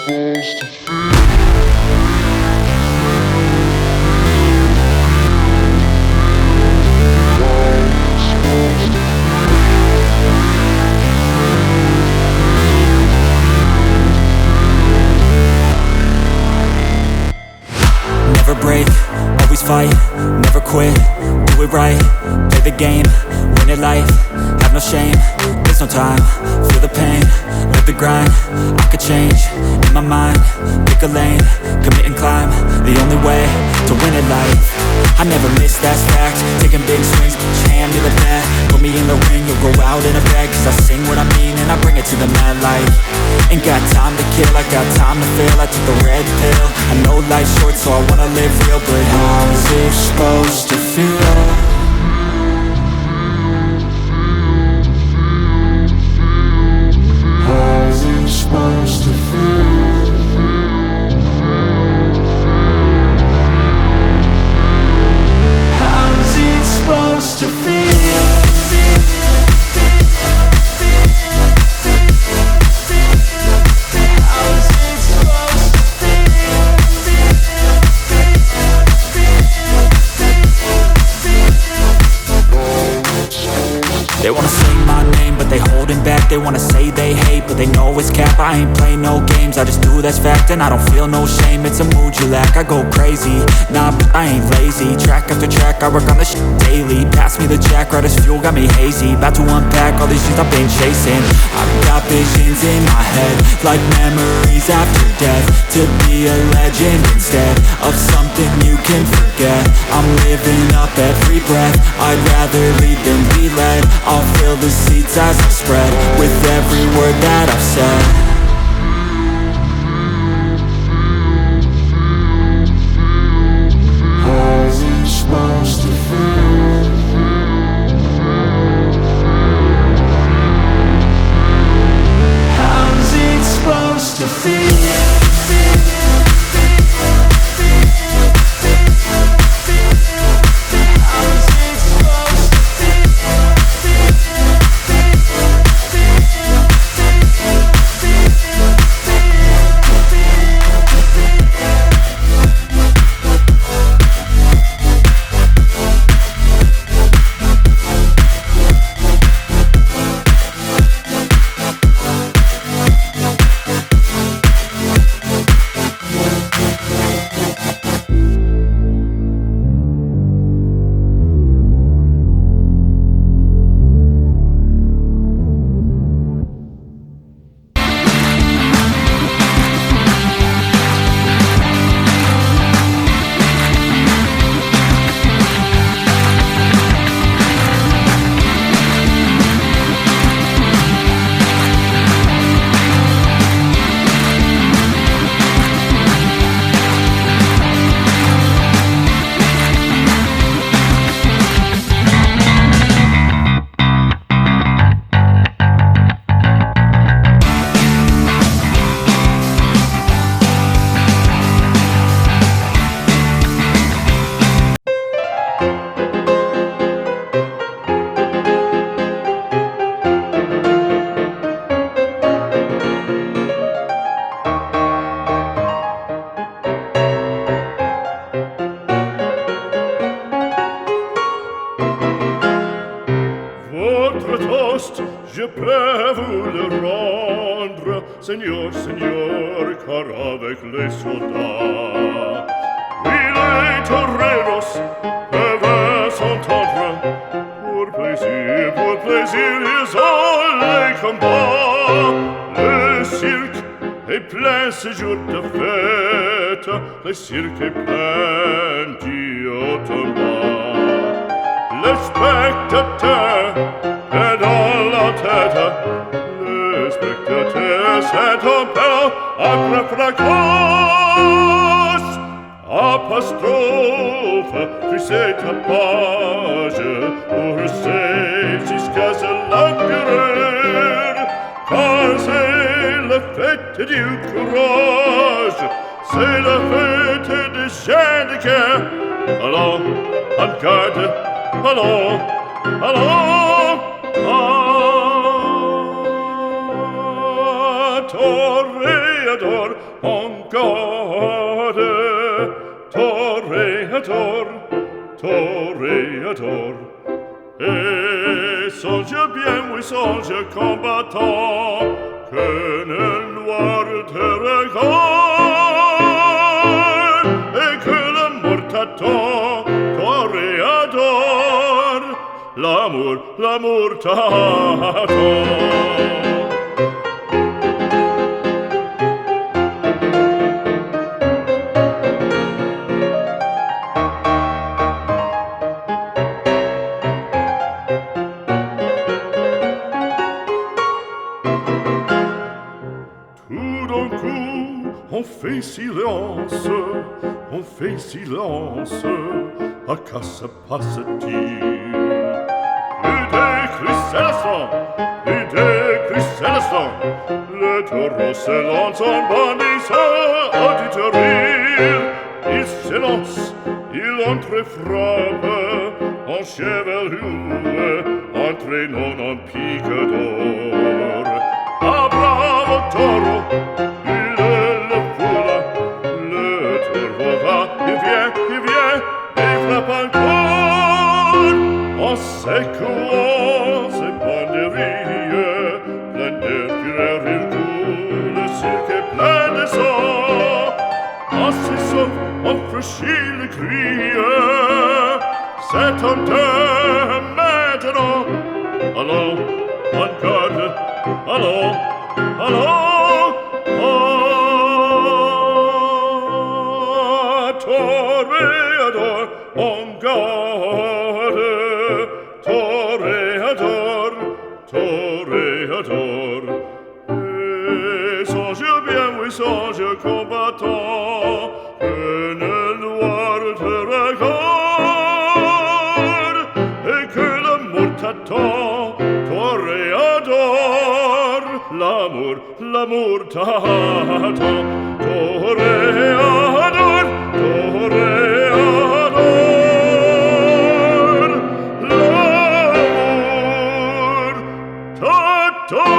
Never break, always fight, never quit, do it right, play the game, win it life, have no shame, there's no time, feel the pain, live the grind, I could change, in my mind, pick a lane, commit and climb, the only way to win it life. I never miss, that's fact, taking big swings, put your hand to the bat, put me in the ring, you'll go out in a bag, cause I sing what I mean and I bring it to the mad light. Ain't got time to kill, I got time to feel, I took the red pill, I know life's short so I wanna live real, but how's it supposed to feel? How's it supposed to feel? How's it supposed to feel? They wanna say my name, but they holding back. They wanna say they hate, but they know it's cap. I ain't play no games, I just do that's fact. And I don't feel no shame, it's a mood you lack. I go crazy, nah, but I ain't lazy. Track after track, I work on this shit daily. Pass me the jack, right as fuel, got me hazy. About to unpack all these things I've been chasing. I've got visions in my head, like memories after death. To be a legend instead of something you can forget. I'm living up every breath, I'd rather lead than be led. I'll fill the seats as I spread with every word that I've said. How's it supposed to feel? How's it supposed to feel? Je peux vous le rendre, Seigneur, Seigneur, car avec les soldats, oui, les toreros peuvent s'entendre. Pour plaisir, ils ont les combats. Le cirque est plein ce jour de fête, le cirque est plein du haut en bas. Le spectateur est dans la tête, le spectateur s'est en pelle après fracasse. Apostrophe, puis c'est ta page, pour c'est jusqu'à l'empereur, car c'est la fête du courage, c'est la fête des chiens de guerre. Allons, en garde, allons, allons, toréador, en garde. Toréador, toréador. Et songe bien, oui, songe combattant, que le noir te regarde, et que l'amour t'attend, toréador. L'amour t'attend. On fait silence, à quoi se passe-t-il? Plus de cristallisant, le taureau se lance en bandissant, auditorie. Il s'élance, il entre et frappe, en chevelure, entraînant un pic d'or. Ah, bravo taureau! Il vient, et frappe encore, en secouant ses banderilles, plein de fureur il coule, le cirque est plein de sang. En ses sauve, on franchit le cri, c'est un temps maintenant. Allons, en garde, allons, toréador, en garde, toréador, toréador. Et songe bien, oui, songe combattant, que le noir te regarde, et que l'amour t'attend, toréador. L'amour t'attend, toréador, toréador. L'amour t'attend.